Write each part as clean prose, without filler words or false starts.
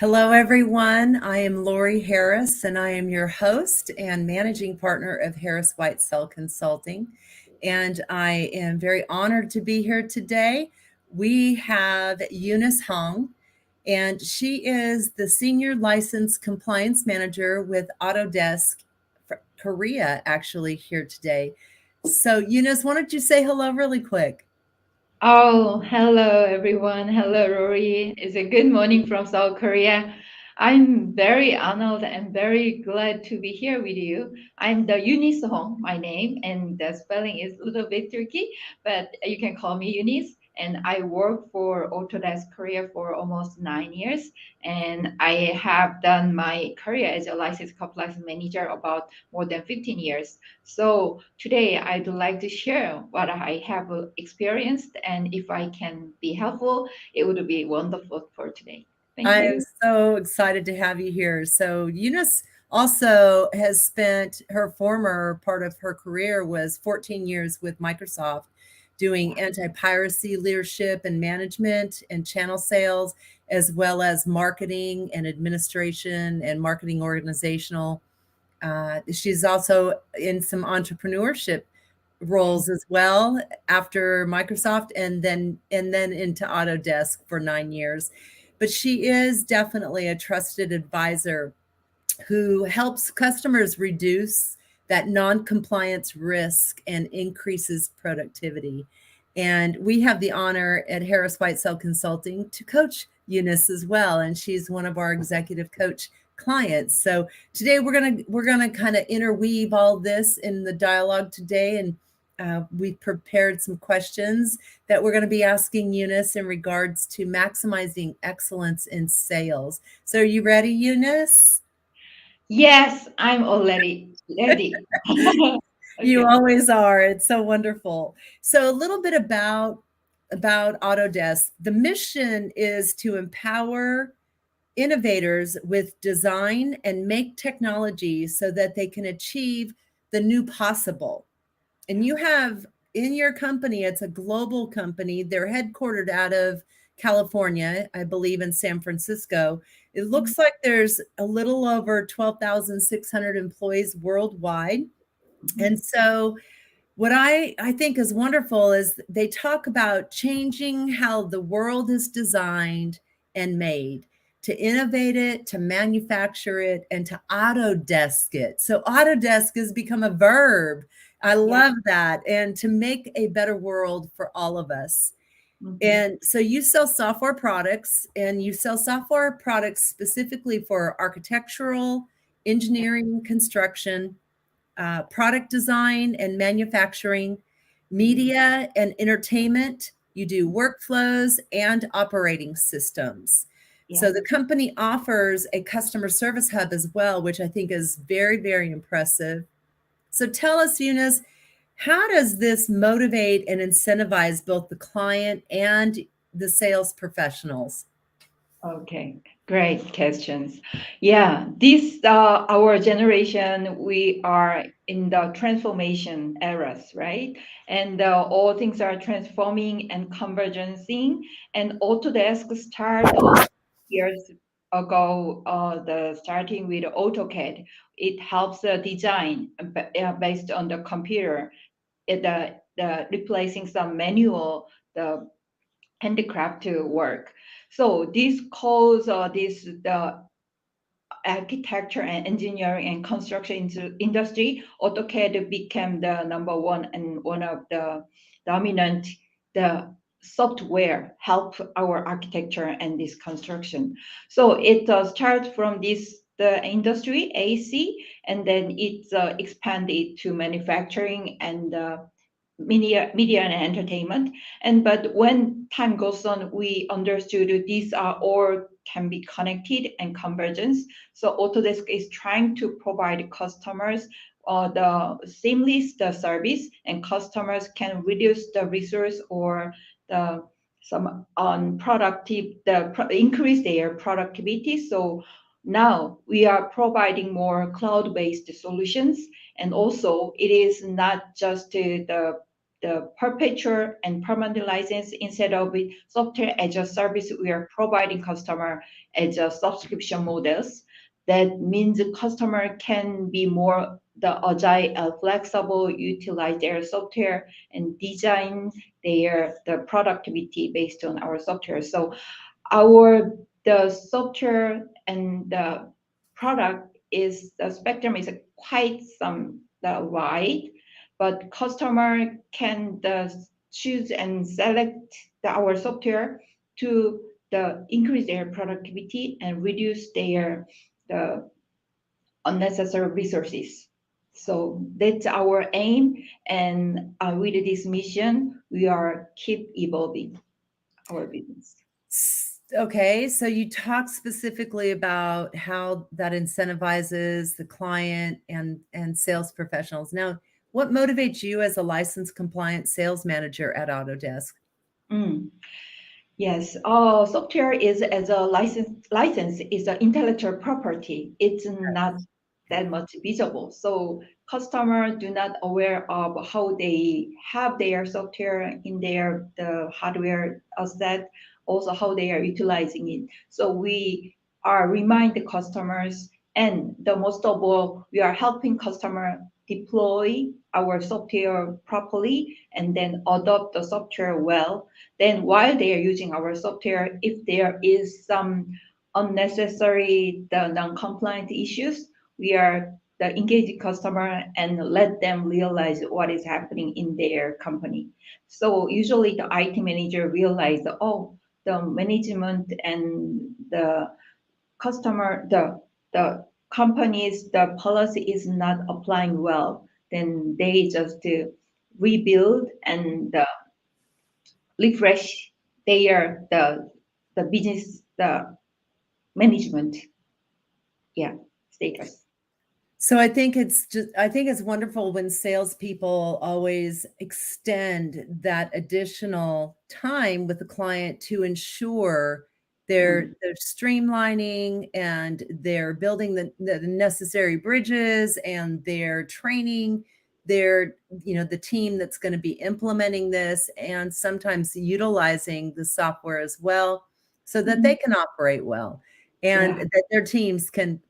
Hello, everyone. I am Lori Harris, and I am your host and managing partner of Harris Whitesell Consulting. And I am very honored to be here today. We have Eunyce Hong, and she is the Senior License Compliance Manager with Autodesk Korea, actually, here today. So, Eunyce, why don't you say hello really quick? Oh, hello everyone. Hello, Rory. It's a good morning from South Korea. I'm very honored and very glad to be here with you. I'm the Eunyce Hong, my name, and the spelling is a little bit tricky, but you can call me Eunice. And I work for Autodesk Korea for almost 9 years, and I have done my career as a licensed compliance manager about more than 15 years. So today I'd like to share what I have experienced, and if I can be helpful, it would be wonderful for today. Thank I am you. so excited to have you here. So Eunice also has spent her former part of her career was 14 years with Microsoft doing Wow. anti-piracy leadership and management and channel sales, as well as marketing and administration and marketing organizational. She's also in some entrepreneurship Mm. roles as well after Microsoft and then into Autodesk for 9 years. But she is definitely a trusted advisor who helps customers reduce that non-compliance risk and increases productivity. And we have the honor at Harris Whitesell Consulting to coach Eunice as well, and she's one of our executive coach clients. So today we're gonna kind of interweave all this in the dialogue today, and we've prepared some questions that we're going to be asking Eunice in regards to maximizing excellence in sales. So are you ready, Eunice? Yes, I'm already ready. You Okay. always are. It's so wonderful. So a little bit about Autodesk. The mission is to empower innovators with design and make technology so that they can achieve the new possible. And you have in your company, it's a global company. They're headquartered out of California, I believe, in San Francisco. It looks like there's a little over 12,600 employees worldwide. Mhm. And so what I think is wonderful is they talk about changing how the world is designed and made, to innovate it, to manufacture it, and to Autodesk it. So Autodesk has become a verb. I Yeah. love that. And to make a better world for all of us. Mhm. And so you sell software products, and you sell software products specifically for architectural, engineering, construction, product design and manufacturing, Mhm. media and entertainment. You do workflows and operating systems. Yeah. So the company offers a customer service hub as well, which I think is very, very impressive. So tell us, Eunice, how does this motivate and incentivize both the client and the sales professionals? Okay, great questions. Yeah, this our generation, we are in the transformation eras, right? And all things are transforming and convergencing. And Autodesk start years ago, the starting with AutoCAD. It helps design based on the computer. The replacing some manual the handicraft work. So this calls this the architecture and engineering and construction industry. AutoCAD became the number one and one of the dominant the software help our architecture and this construction. So it starts from this the industry AC, and then it's expanded to manufacturing and media and entertainment. And but when time goes on, we understood that these are all can be connected and convergence. So Autodesk is trying to provide customers the seamless the service, and customers can reduce the resource or the some unproductive increase their productivity. So now we are providing more cloud-based solutions, and also it is not just the the perpetual and permanent license instead of software as a service. We are providing customer as a subscription models. That means the customer can be more the agile, flexible, utilize their software and design their the productivity based on our software. So our the software and the product is the spectrum is quite some the wide, but customer can choose and select our software to increase their productivity and reduce their the unnecessary resources. So that's our aim, and with this mission, we are keep evolving our business. Okay, so you talk specifically about how that incentivizes the client and sales professionals. Now, what motivates you as a licensed compliant sales manager at Autodesk? Mm. Yes, software is as a license is an intellectual property. It's not that much visible. So customers do not aware of how they have their software in their the hardware asset, also how they are utilizing it. So we are remind the customers, and the most of all, we are helping customer deploy our software properly and then adopt the software well. Then while they are using our software, if there is some unnecessary the non-compliant issues, we are the engaging customer and let them realize what is happening in their company. So usually the IT manager realize, oh, the management and the customer, the companies, the policy is not applying well, then they just rebuild and refresh their the business the management, yeah, status. So I think it's wonderful when salespeople always extend that additional time with the client to ensure Mm, they're streamlining and they're building the necessary bridges and they're training the team that's going to be implementing this and sometimes utilizing the software as well so that they mhm, can operate well and yeah. that their teams can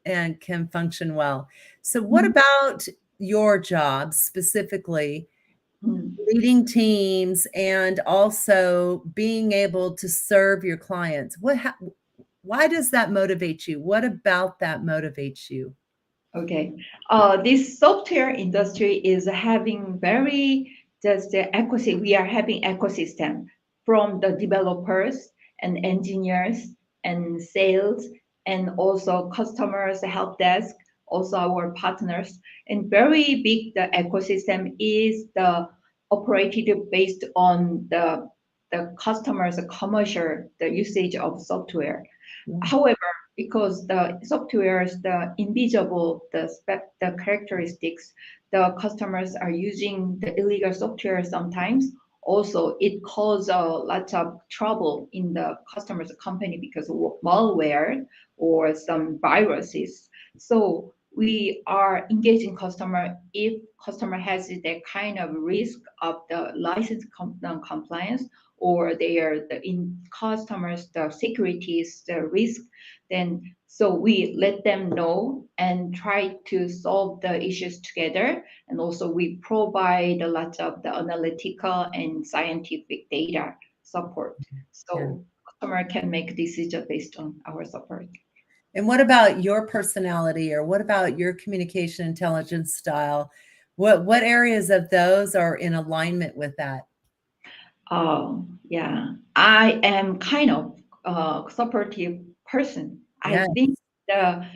function well. So what Mhm, about your job specifically, mm. leading teams and also being able to serve your clients? Why does that motivate you? What about that motivates you? Okay. This software industry is having very just the ecosystem. We are having ecosystem from the developers and engineers and sales and also customers, help desk, also our partners. And very big the ecosystem is the operated based on the customers commercial the usage of software. Yeah. However, because the softwares, the invisible, the characteristics, the customers are using the illegal software sometimes. Also, it causes a lot of trouble in the customer's company because of malware or some viruses. So we are engaging customer if customer has that kind of risk of the license non-compliance or they are the in customers the securities the risk, then so we let them know and try to solve the issues together, and also we provide a lot of the analytical and scientific data support Yeah. so customer can make decision based on our support. And what about your personality or what about your communication intelligence style? What areas of those are in alignment with that? Oh, yeah. I am kind of supportive person. I Yeah. think the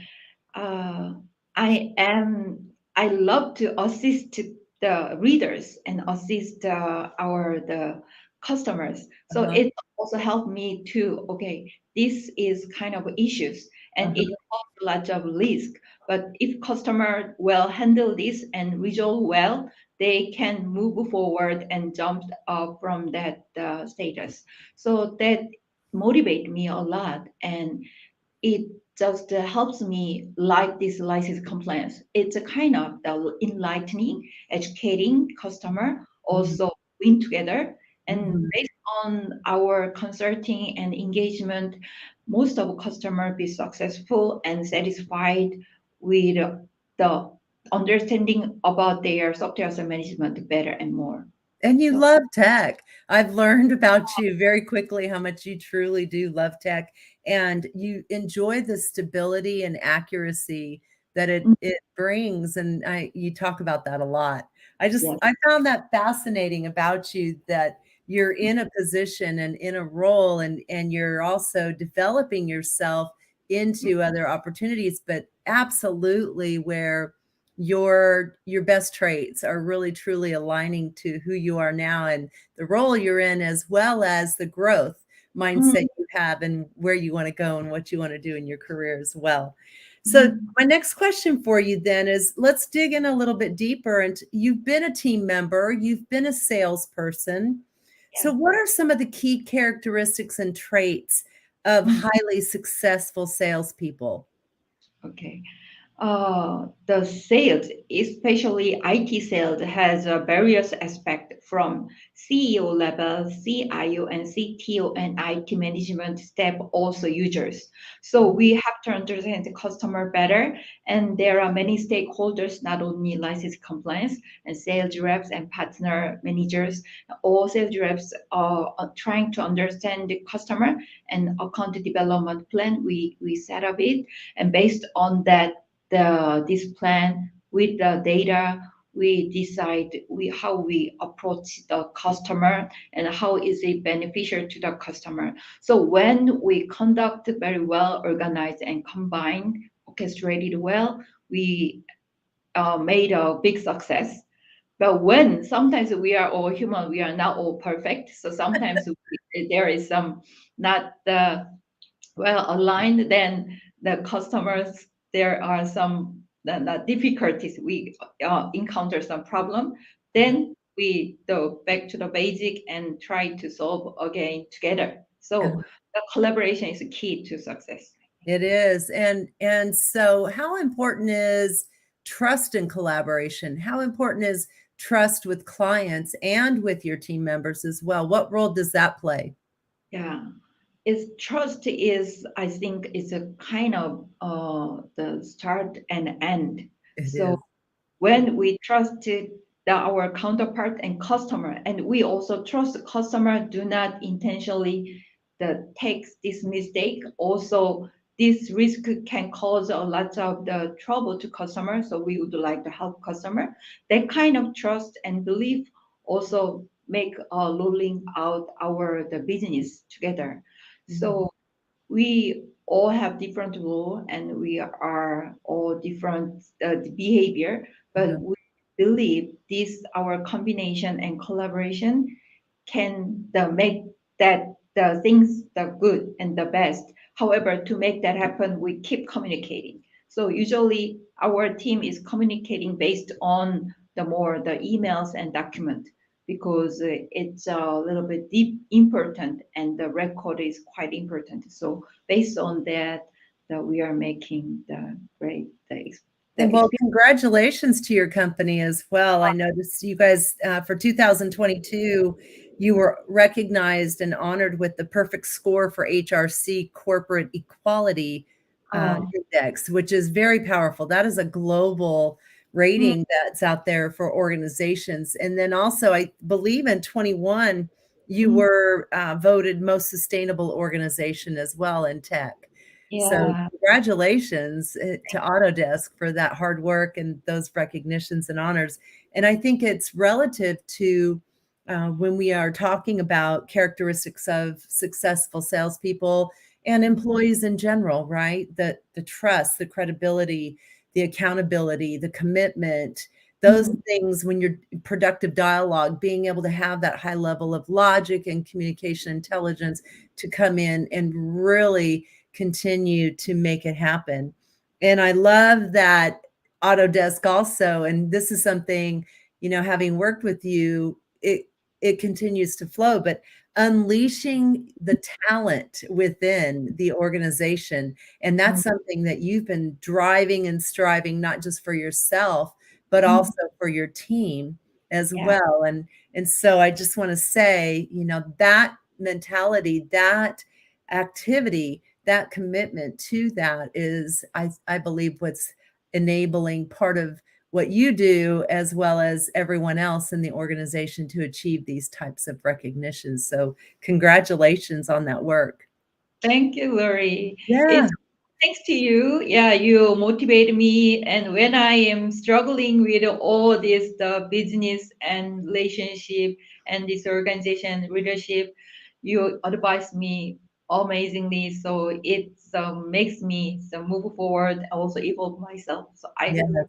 uh, I am. I love to assist the readers and assist our the customers. So Uh-huh. it also helped me to okay. This is kind of issues and it Uh-huh. causes a lot of risk. But if customer will handle this and resolve well, they can move forward and jump from that status. So that motivate me a lot, and it just helps me like this license compliance. It's a kind of enlightening, educating customer. Mhm. Also, win together. And Mhm. based on our consulting and engagement, most of customer be successful and satisfied with the understanding about their software asset management better and more. And you So love tech. I've learned about you very quickly how much you truly do love tech, and you enjoy the stability and accuracy that mm, it brings, and you talk about that a lot. yes. I found that fascinating about you, that you're in a position and in a role, and you're also developing yourself into other opportunities, but absolutely where your best traits are really truly aligning to who you are now and the role you're in, as well as the growth Mm, mindset you have and where you want to go and what you want to do in your career as well. So mm, my next question for you then is, let's dig in a little bit deeper. And you've been a team member, you've been a salesperson. So yes. what are some of the key characteristics and traits of Mm, highly successful salespeople? okay. The sales, especially IT sales, has various aspects from CEO level, CIO, and CTO, and IT management staff, also users. So we have to understand the customer better, and there are many stakeholders, not only license compliance and sales reps and partner managers. All sales reps are trying to understand the customer and account development plan. We set up it, and based on that this plan with the data, we decide how we approach the customer and how is it beneficial to the customer. So when we conduct very well organized and combined, orchestrated well, we made a big success. But when sometimes we are all human, we are not all perfect. So sometimes there is some not well aligned, then the customers, there are some the difficulties, we encounter some problem, Yeah. then we go back to the basic and try to solve again together. So the collaboration is key to success. It is. And so how important is trust and collaboration? How important is trust with clients and with your team members as well? What role does that play? Yeah, is trust is, I think, is a kind of the start and end. It So is. when we trusted our counterpart and customer, and we also trust the customer, do not intentionally take this mistake. Also, this risk can cause a lot of the trouble to customer. So we would like to help customer. That kind of trust and belief also make rolling out our the business together. Mhm. So we all have different rule and we are all different behavior, Yeah. but we believe this our combination and collaboration can make that the things the good and the best. However, to make that happen, we keep communicating. So usually our team is communicating based on the emails and document, because it's a little bit deep important and the record is quite important. So based on that, we are making the great the And well, experience. congratulations to your company as well. I noticed you guys, for 2022, you were recognized and honored with the perfect score for HRC Corporate Equality Oh, Index, which is very powerful. That is a global mm, rating that's out there for organizations. And then also, I believe in 21, you mm, were voted most sustainable organization as well in tech. So yeah. congratulations to Autodesk for that hard work and those recognitions and honors. And I think it's relative to when we are talking about characteristics of successful salespeople and employees in general, right? The trust, the credibility, the accountability, the commitment, those Mm, things, when you're productive dialogue, being able to have that high level of logic and communication intelligence to come in and really continue to make it happen. And I love that Autodesk also, and this is something, having worked with you, it continues to flow, but unleashing the talent within the organization. And mm, that's something that you've been driving and striving, not just for yourself, but mm, also for your team as Yeah. well. And so I just want to say, that mentality, that activity, that commitment to that is, I believe, what's enabling part of what you do, as well as everyone else in the organization, to achieve these types of recognitions. So congratulations on that work. Thank you, Lori. Yeah. It's thanks to you. Yeah, you motivate me. And when I am struggling with all this, the business and relationship and this organization leadership, you advise me amazingly. So it makes me move forward, also evolve myself. So I Yeah. really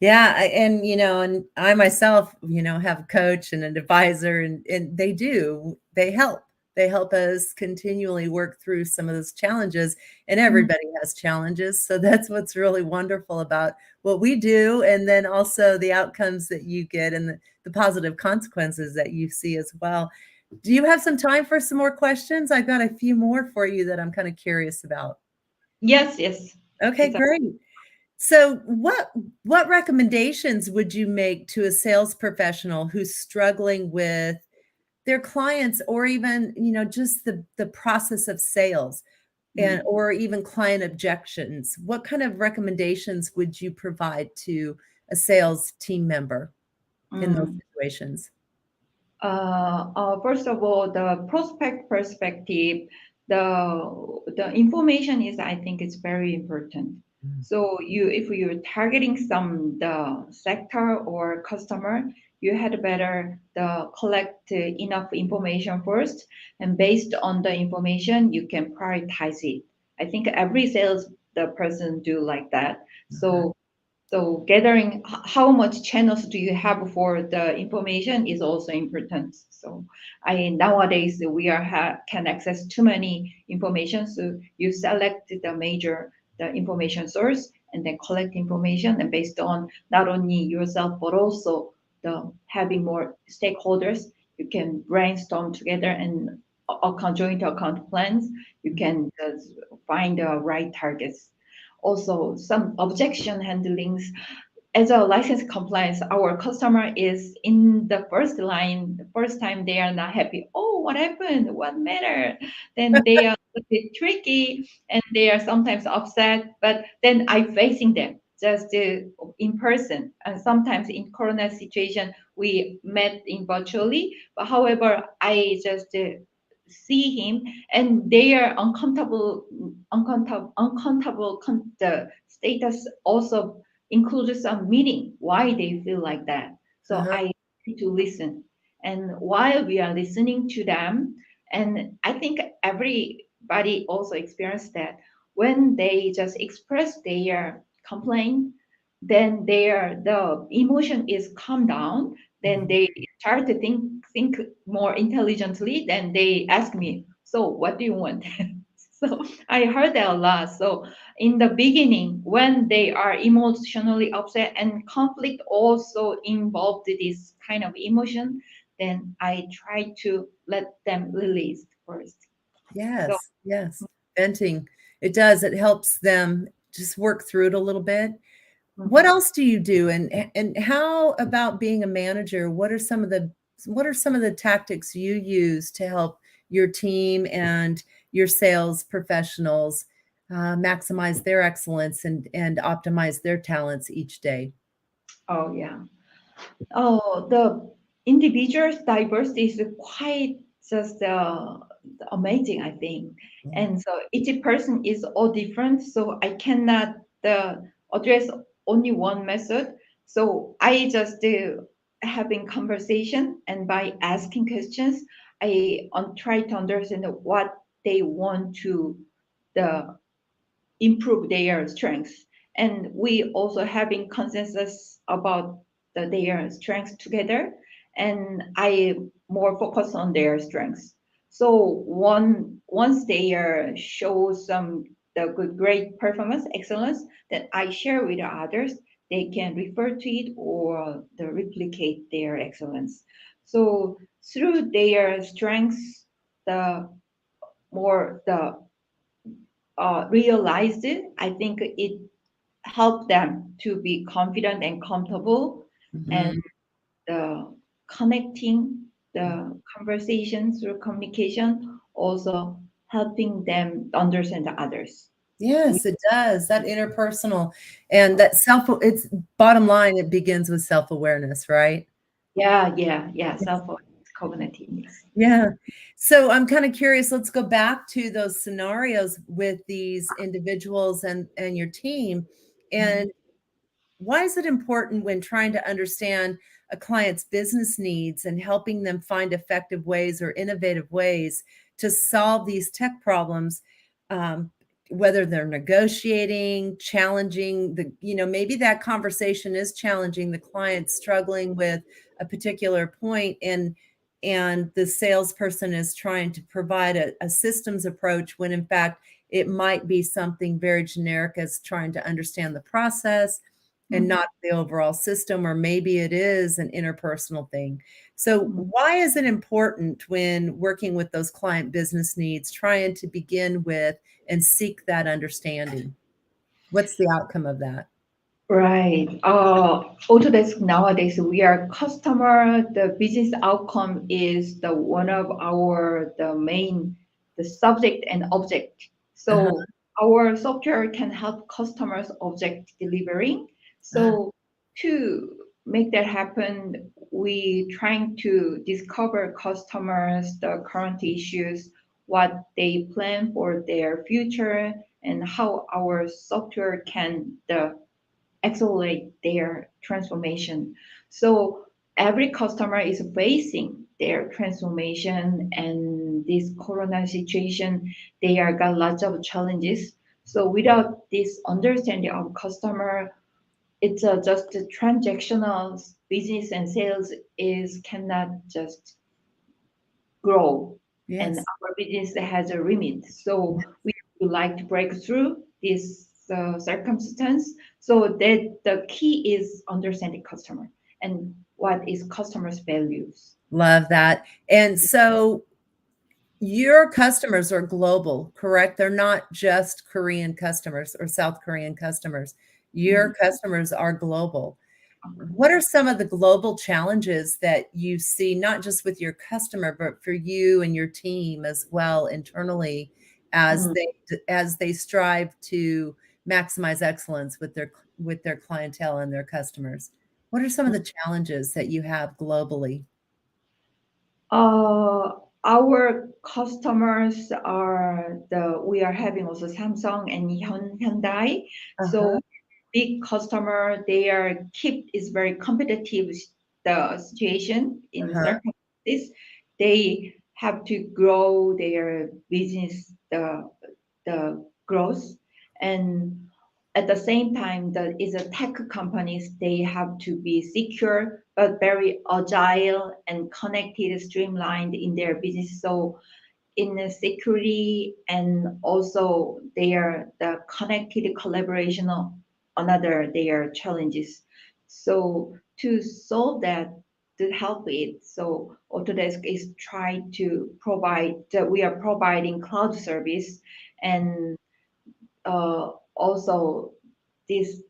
Yeah, and I myself, have a coach and an advisor, and they help. They help us continually work through some of those challenges, and everybody has challenges. So that's what's really wonderful about what we do, and then also the outcomes that you get, and the positive consequences that you see as well. Do you have some time for some more questions? I've got a few more for you that I'm kind of curious about. yes, yes. Okay, It's great. So what recommendations would you make to a sales professional who's struggling with their clients, or even, just the process of sales, and mm, or even client objections? What kind of recommendations would you provide to a sales team member in those mm. situations? First of all, the prospect perspective, the information is, I think, it's very important. Mm. So if you're targeting some the sector or customer, you had better collect enough information first, and based on the information, you can prioritize it. I think every sales the person do like that. Uh-huh. So gathering how much channels do you have for the information is also important. So I nowadays we can access too many information. So you select the major the information source and then collect information, and based on not only yourself but also the having more stakeholders, you can brainstorm together and joint account plans. You can find the right targets. Also, some objection handlings as a license compliance, our customer is in the first line. The first time they are not happy. Oh, what happened? What matter? Then they are a bit tricky and they are sometimes upset. But then I facing them just in person. And sometimes in Corona situation, we met in virtually. But however, I just see him and they are uncomfortable. The status also includes some meaning why they feel like that. So Uh-huh. I need to listen. And while we are listening to them, and I think everybody also experienced that when they just express their complaint, then the emotion is calm down. Then Mhm. they start to think more intelligently. Then they ask me, so what do you want? So I heard that a lot. So in the beginning, when they are emotionally upset and conflict also involved this kind of emotion, then I try to let them release first. So Yes, yes. Venting. It does. It helps them just work through it a little bit. What mhm. else do you do? And how about being a manager? What are some of the tactics you use to help your team and your sales professionals maximize their excellence and optimize their talents each day? Oh yeah. Oh, the individual's diversity is quite just amazing, I think. Yeah. And so each person is all different. So I cannot address only one method. So I just having conversation, and by asking questions, I try to understand what they want to the improve their strengths. And we also having consensus about their strengths together. And I more focus on their strengths. So once they show some the good great performance excellence that I share with others, they can refer to it or replicate their excellence. So through their strengths, the more the realized it, I think it helped them to be confident and comfortable, and Mhm. the connecting the conversation through communication, also helping them understand the others. We, Yes, it does. That interpersonal and that it's bottom line, it begins with self-awareness, right? yeah, self-awareness, cognitive, yes. Yeah. So I'm kind of curious, let's go back to those scenarios with these individuals and your team. Mhm. And why is it important when trying to understand a client's business needs and helping them find effective ways or innovative ways to solve these tech problems, um, whether they're negotiating, challenging maybe that conversation is challenging the client struggling with a particular point and the salesperson is trying to provide a systems approach when in fact it might be something very generic as trying to understand the process and Mhm. not the overall system, or maybe it is an interpersonal thing. So, Mhm. why is it important when working with those client business needs, trying to begin with and seek that understanding? What's the outcome of that? Right. Autodesk nowadays, we are customer. The business outcome is the one of our the main the subject and object. Uh-huh. So our software can help customers object delivering. Uh-huh. So to make that happen, we trying to discover customers the current issues, what they plan for their future, and how our software can the accelerate their transformation. So every customer is facing their transformation and this corona situation, they are got lots of challenges. So without this understanding of customer, it's just a transactional business and sales is cannot just grow, and Yes. our business has a limit. So we would like to break through this circumstance. So that the key is understanding customer and what is customer's values. Love that. And so your customers are global, correct? They're not just Korean customers or South Korean customers. Mhm. Your customers are global. What are some of the global challenges that you see, not just with your customer, but for you and your team as well internally Mm. as they strive to maximize excellence with their clientele and their customers? What are some of the challenges that you have globally? Uh, our customers are the we are having also Samsung and Hyundai. Uh-huh. So big customer, they are keep is very competitive the situation in Uh-huh. circumstances. They have to grow their business the growth, and at the same time the is a tech companies, they have to be secure but very agile and connected streamlined in their business. So in the security and also their the connected collaboration of another their challenges. So to solve that, to help it, so Autodesk is trying to provide that we are providing cloud service, and also this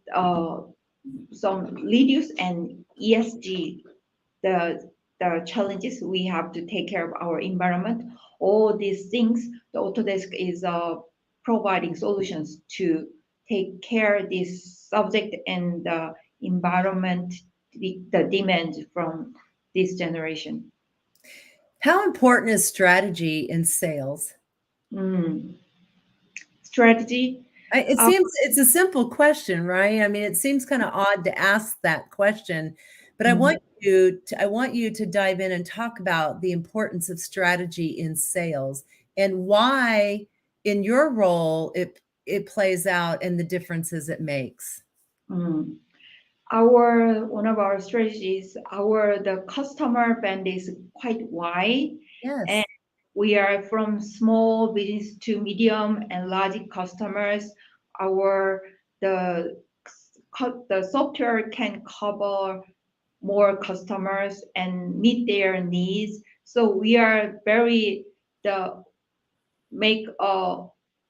some reduce and ESG the challenges we have to take care of our environment. All these things, the Autodesk is providing solutions to take care this subject and the environment, the demand from this generation. How important is strategy in sales? Mm. Strategy. It Uh, seems it's a simple question, right? I mean, it seems kind of odd to ask that question, but mm, I want you to dive in and talk about the importance of strategy in sales and why in your role it plays out and the differences it makes. mm. Our one of our strategies, our the customer band is quite wide, and Yes. we are from small business to medium and large customers. Our the the software can cover more customers and meet their needs. So we are very the make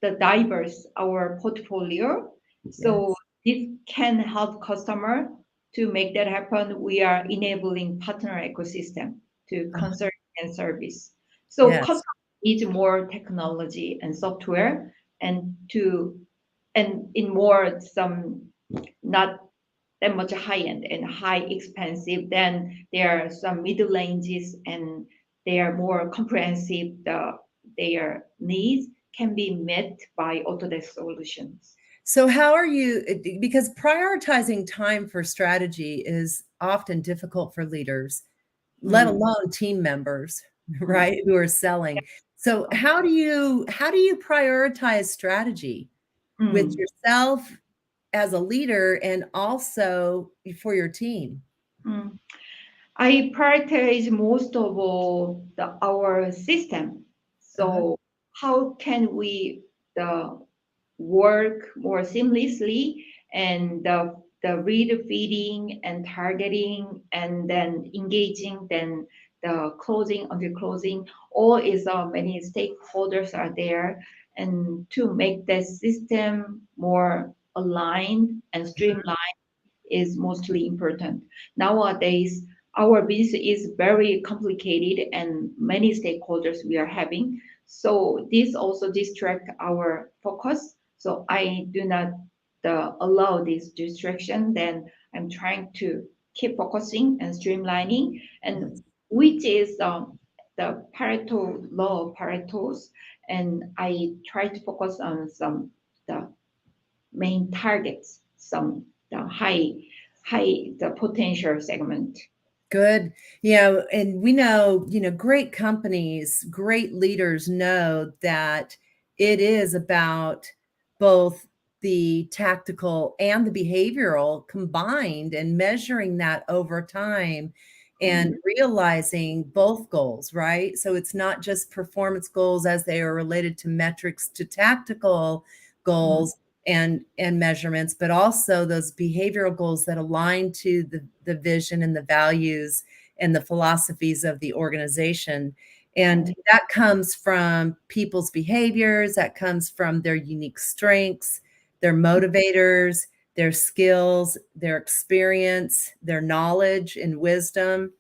the diverse our portfolio. Yes. So this can help customer. to make that happen, we are enabling partner ecosystem to Uh, consult and service. So yes. customer needs more technology and software, and in more some not that much high end and high expensive. Then there are some middle ranges, and they are more comprehensive. Their needs can be met by Autodesk solutions. So how are you, because prioritizing time for strategy is often difficult for leaders, let Mm, alone team members, mm, right, who are selling. So how do you prioritize strategy with mm, yourself as a leader and also for your team? mm. I prioritize most of all our system. Uh-huh. So how can we the work more seamlessly, and the read feeding and targeting and then engaging, then the closing until closing, all is many stakeholders are there, and to make the system more aligned and streamlined is mostly important. Nowadays, our business is very complicated and many stakeholders we are having. So this also distract our focus. So I do not allow this distraction. Then I'm trying to keep focusing and streamlining, and Yes. which is the Pareto law of Pareto's. And I try to focus on some the main targets, some the high the potential segment. Good. Yeah, and we know, great companies, great leaders know that it is about both the tactical and the behavioral combined and measuring that over time and Mm, realizing both goals, right? So it's not just performance goals as they are related to metrics to tactical mm, goals, and measurements, but also those behavioral goals that align to the vision and the values and the philosophies of the organization. And right. that comes from people's behaviors, that comes from their unique strengths, their motivators, their skills, their experience, their knowledge and wisdom,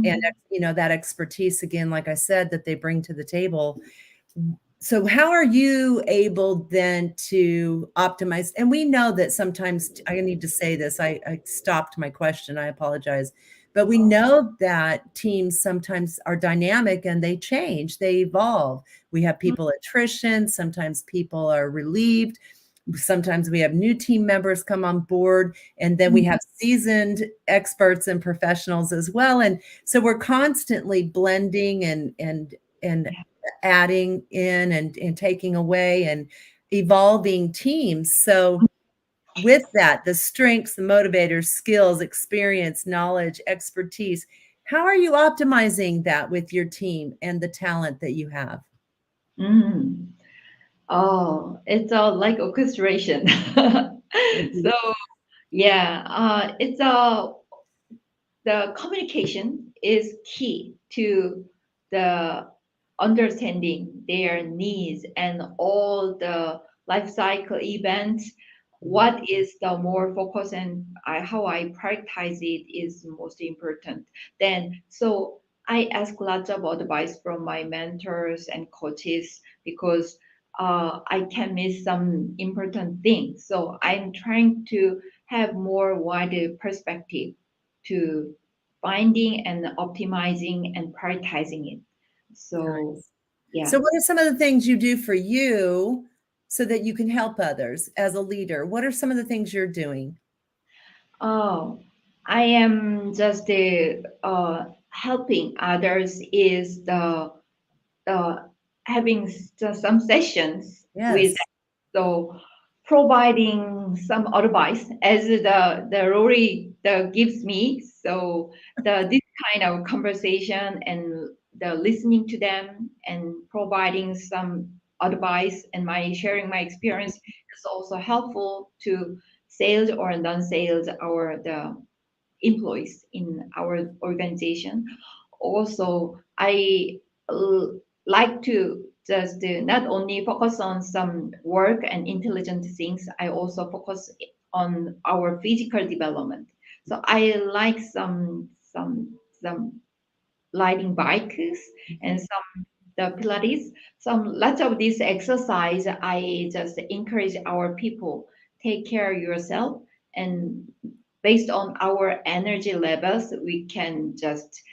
and Mm, that expertise, again, like I said, that they bring to the table. So how are you able then to optimize? And we know that sometimes, I need to say this, I stopped my question, I apologize. But we know that teams sometimes are dynamic and they change, they evolve. We have mm, people attrition, sometimes people are relieved. Sometimes we have new team members come on board, and then we mm, have seasoned experts and professionals as well. And so we're constantly blending and yeah. adding in and taking away and evolving teams. So with that, the strengths, the motivators, skills, experience, knowledge, expertise, how are you optimizing that with your team and the talent that you have? Mm. Oh, it's all like orchestration. So yeah, it's the communication is key to the understanding their needs and all the life cycle events. What is the more focus, and how I prioritize it is most important. Then, so I ask lots of advice from my mentors and coaches, because I can miss some important things. So I'm trying to have more wider perspective to finding and optimizing and prioritizing it. So Nice. yeah. So what are some of the things you do for you so that you can help others as a leader? What are some of the things you're doing? Oh, I am just helping others is the having some sessions with Yes. them. So providing some advice as the Rory gives me. So this kind of conversation and the listening to them and providing some advice and my sharing my experience is also helpful to sales or non-sales or the employees in our organization. Also, I like to just not only focus on some work and intelligent things, I also focus on our physical development. So I like some riding bikes and some the Pilates. Some lots of this exercise, I just encourage our people take care of yourself, and based on our energy levels, we can just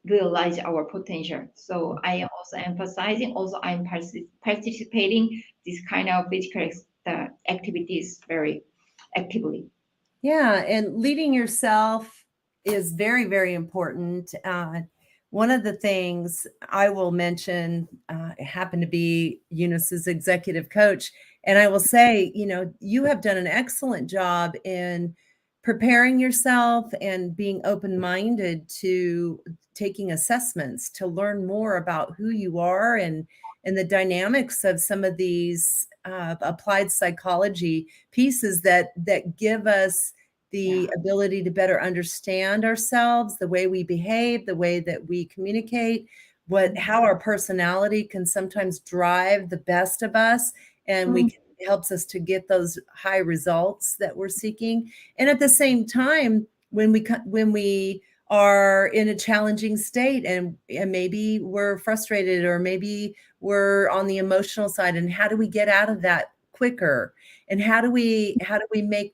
realize our potential. So I am also emphasizing, also I'm participating this kind of physical activities very actively. Yeah, and leading yourself is very, very important. One of the things I will mention, I happen to be Eunice's executive coach, and I will say, you have done an excellent job in preparing yourself and being open-minded to taking assessments to learn more about who you are and the dynamics of some of these applied psychology pieces that give us the ability to better understand ourselves, the way we behave, the way that we communicate, how our personality can sometimes drive the best of us, and it helps us to get those high results that we're seeking. And at the same time, when we are in a challenging state and maybe we're frustrated or maybe we're on the emotional side, and how do we get out of that quicker, and how do we make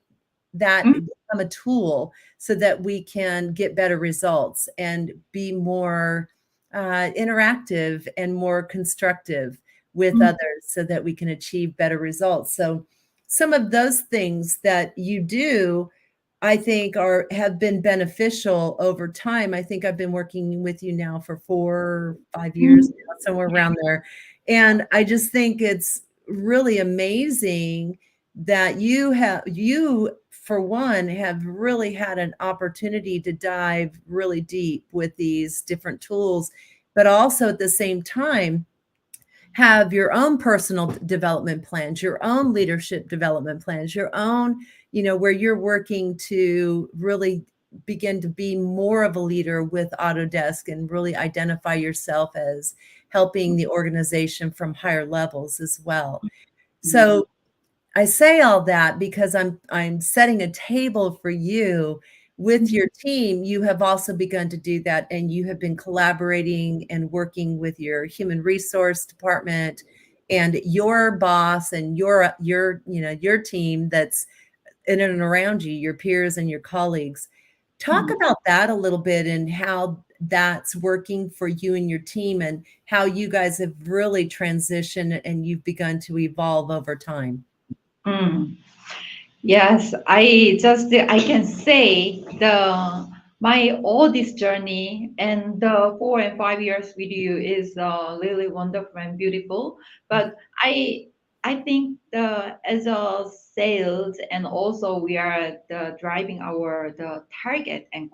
that become a tool so that we can get better results and be more interactive and more constructive with others so that we can achieve better results. So some of those things that you do, I think have been beneficial over time. I think I've been working with you now for 4 or 5 years, somewhere around there. And I just think it's really amazing that you for one have really had an opportunity to dive really deep with these different tools, but also at the same time have your own personal development plans, your own leadership development plans, your own, where you're working to really begin to be more of a leader with Autodesk and really identify yourself as helping the organization from higher levels as well. So I say all that because I'm setting a table for you with your team. You have also begun to do that, and you have been collaborating and working with your human resource department and your boss and your team that's in and around you, your peers and your colleagues. Talk about that a little bit and how that's working for you and your team and how you guys have really transitioned and you've begun to evolve over time. Mm. Yes, I can say my all this journey and the 4 and 5 years with you is really wonderful and beautiful. But I think as a sales, and also we are driving the target and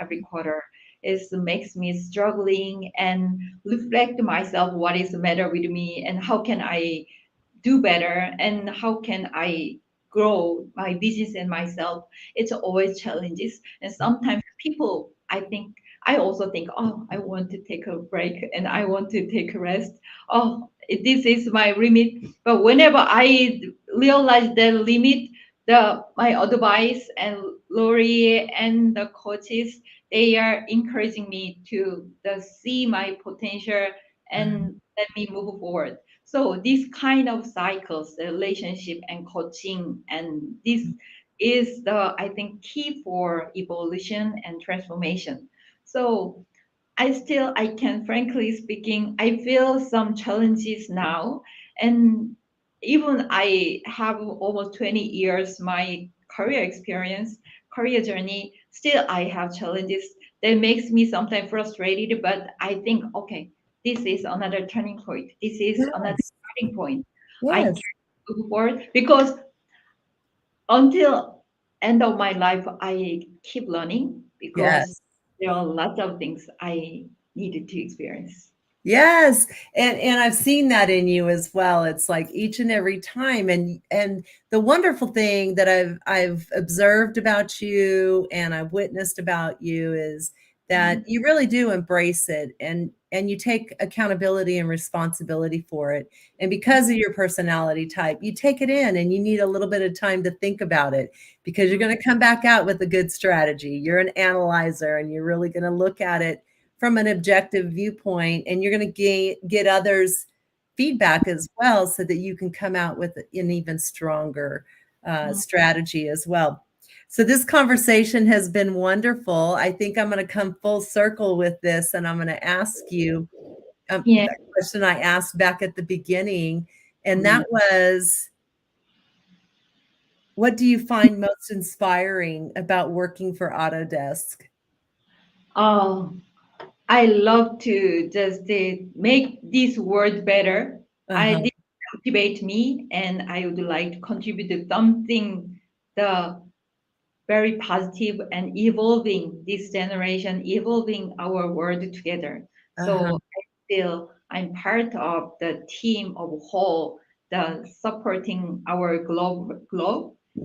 every quarter is makes me struggling and reflect myself what is the matter with me and how can I do better and how can I grow my business and myself. It's always challenges, and sometimes people, I also think, oh, I want to take a break and I want to take a rest. Oh, this is my limit. But whenever I realize the limit, my advice and Lori and the coaches, they are encouraging me to see my potential and let me move forward. So this kind of cycles, the relationship and coaching, and this is I think, key for evolution and transformation. So I can, frankly speaking, I feel some challenges now. And even I have almost 20 years, my career experience, career journey, still I have challenges that makes me sometimes frustrated. But I think, okay, this is another turning point. This is another Yes. starting point. I can Yes. move forward because until end of my life, I keep learning because Yes. there are lots of things I needed to experience. Yes. And I've seen that in you as well. It's like each and every time. And the wonderful thing that I've observed about you and I've witnessed about you is that you really do embrace it, and you take accountability and responsibility for it. And because of your personality type, you take it in and you need a little bit of time to think about it, because you're going to come back out with a good strategy. You're an analyzer, and you're really going to look at it from an objective viewpoint, and you're going to get others feedback as well, so that you can come out with an even stronger strategy as well. So this conversation has been wonderful. I think I'm going to come full circle with this, and I'm going to ask you Yeah. that question I asked back at the beginning, and that was, what do you find most inspiring about working for Autodesk? Oh, I love to just make this world better. Uh-huh, This motivate me, and I would like to contribute to something the very positive and evolving this generation, evolving our world together. uh-huh, So I feel I'm part of the team of whole, the supporting our globe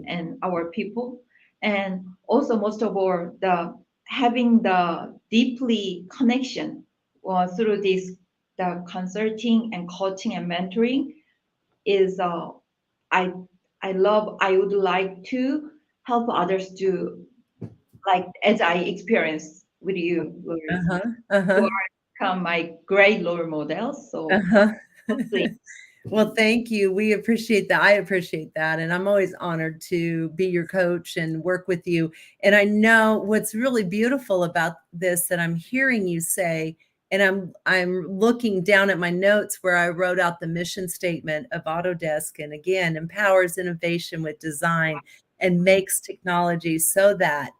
and our people, and also most of all the having the deeply connection through this the consulting and coaching and mentoring is I I would like to help others to like as I experienced with you, Lori. uh-huh, You uh-huh, are become my great role model. So uh-huh. hopefully, Well, thank you. We appreciate that. I appreciate that. And I'm always honored to be your coach and work with you. And I know what's really beautiful about this that I'm hearing you say, and I'm looking down at my notes where I wrote out the mission statement of Autodesk, and again, empowers innovation with design and makes technology so that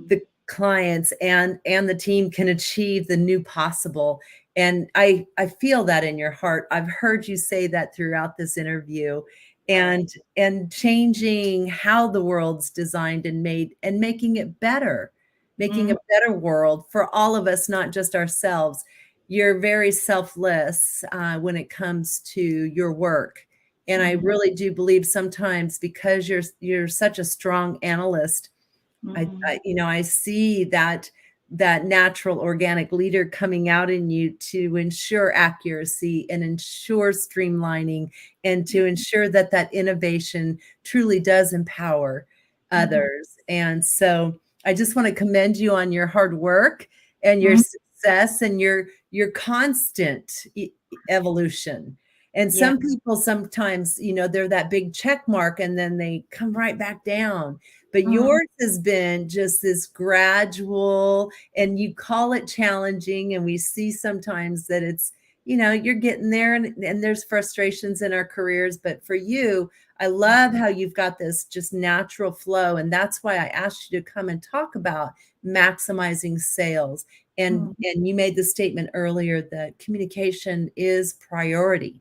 the clients and the team can achieve the new possible. And I feel that in your heart. I've heard you say that throughout this interview, and changing how the world's designed and made, and making it better, making a better world for all of us, not just ourselves. You're very selfless when it comes to your work. And I really do believe sometimes, because you're such a strong analyst, I see that natural organic leader coming out in you to ensure accuracy and ensure streamlining, and to ensure that that innovation truly does empower others. And so I just want to commend you on your hard work and your success and your constant evolution. And yeah. some people sometimes, they're that big check mark and then they come right back down. But yours has been just this gradual, and you call it challenging. And we see sometimes that it's, you're getting there, and there's frustrations in our careers. But for you, I love how you've got this just natural flow. And that's why I asked you to come and talk about maximizing sales. And you made the statement earlier that communication is priority.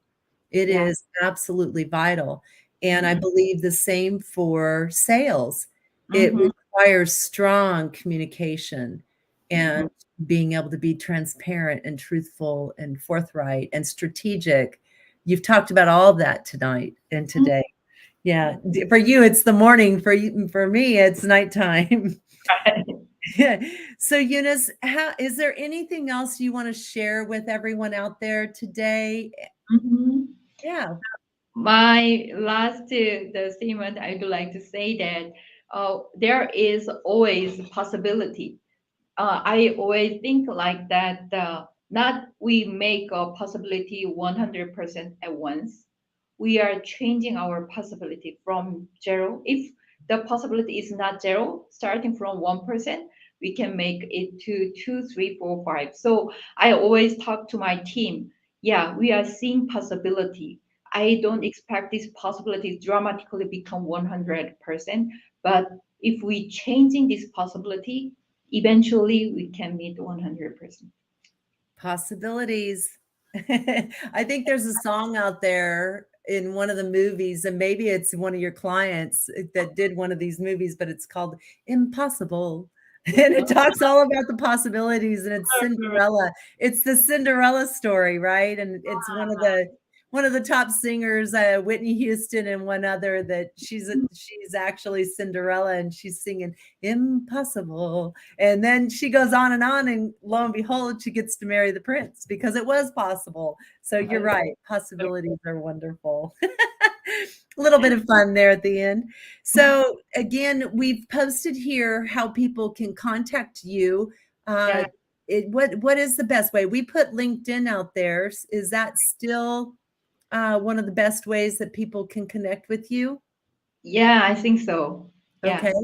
It Yeah. is absolutely vital. And I believe the same for sales. It requires strong communication and being able to be transparent and truthful and forthright and strategic. You've talked about all of that tonight and today. Yeah. For you, it's the morning. For me, it's nighttime. Yeah. So Eunyce, is there anything else you want to share with everyone out there today? Yeah. My last the statement I'd like to say that there is always possibility. I always think like that. Not we make a possibility 100% at once. We are changing our possibility from zero. If the possibility is not zero, starting from 1%, we can make it to 2, 3, 4, 5. So I always talk to my team. Yeah, we are seeing possibility. I don't expect this possibility dramatically become 100%, but if we changing this possibility, eventually we can meet 100%. Possibilities. I think there's a song out there in one of the movies, and maybe it's one of your clients that did one of these movies, but it's called Impossible. And it talks all about the possibilities, and it's Cinderella. It's the Cinderella story, right? And it's one of the top singers, Whitney Houston, and one other that she's actually Cinderella, and she's singing "Impossible," and then she goes on, and lo and behold, she gets to marry the prince because it was possible. So you're right, possibilities are wonderful. A little bit of fun there at the end. So again, we've posted here how people can contact you. Yeah. What is the best way? We put LinkedIn out there. Is that still one of the best ways that people can connect with you? Yeah, I think so. Yeah. Okay,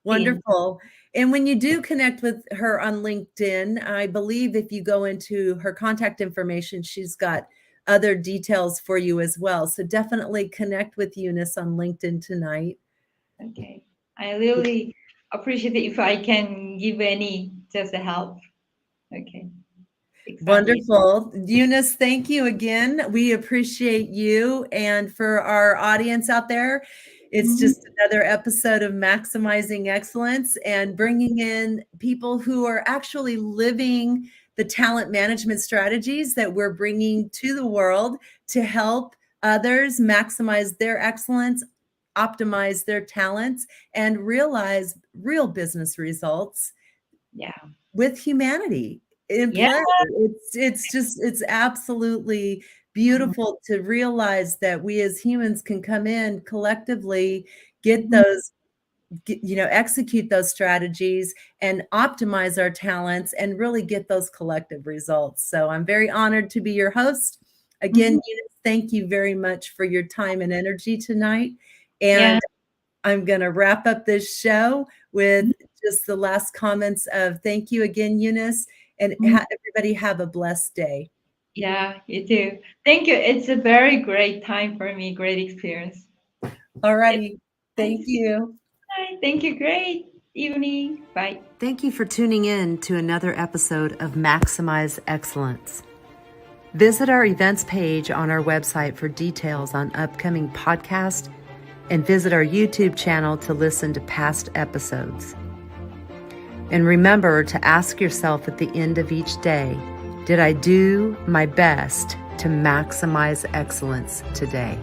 wonderful. And when you do connect with her on LinkedIn, I believe if you go into her contact information, she's got other details for you as well. So definitely connect with Eunyce on LinkedIn tonight. Okay. I really appreciate it if I can give any just a help. Okay. Excited. Wonderful. Eunyce, thank you again. We appreciate you. And for our audience out there, it's just another episode of Maximizing Excellence and bringing in people who are actually living the talent management strategies that we're bringing to the world to help others maximize their excellence, optimize their talents, and realize real business results. Yeah. With humanity in play. It's absolutely beautiful to realize that we as humans can come in collectively, get those, execute those strategies and optimize our talents and really get those collective results. So I'm very honored to be your host. Again, Eunyce, thank you very much for your time and energy tonight. And I'm going to wrap up this show with just the last comments of thank you again, Eunyce, and everybody have a blessed day. Yeah, you too. Thank you. It's a very great time for me. Great experience. All righty. Thank you. Bye. Thank you. Great evening. Bye. Thank you for tuning in to another episode of Maximize Excellence. Visit our events page on our website for details on upcoming podcasts and visit our YouTube channel to listen to past episodes. And remember to ask yourself at the end of each day, did I do my best to maximize excellence today?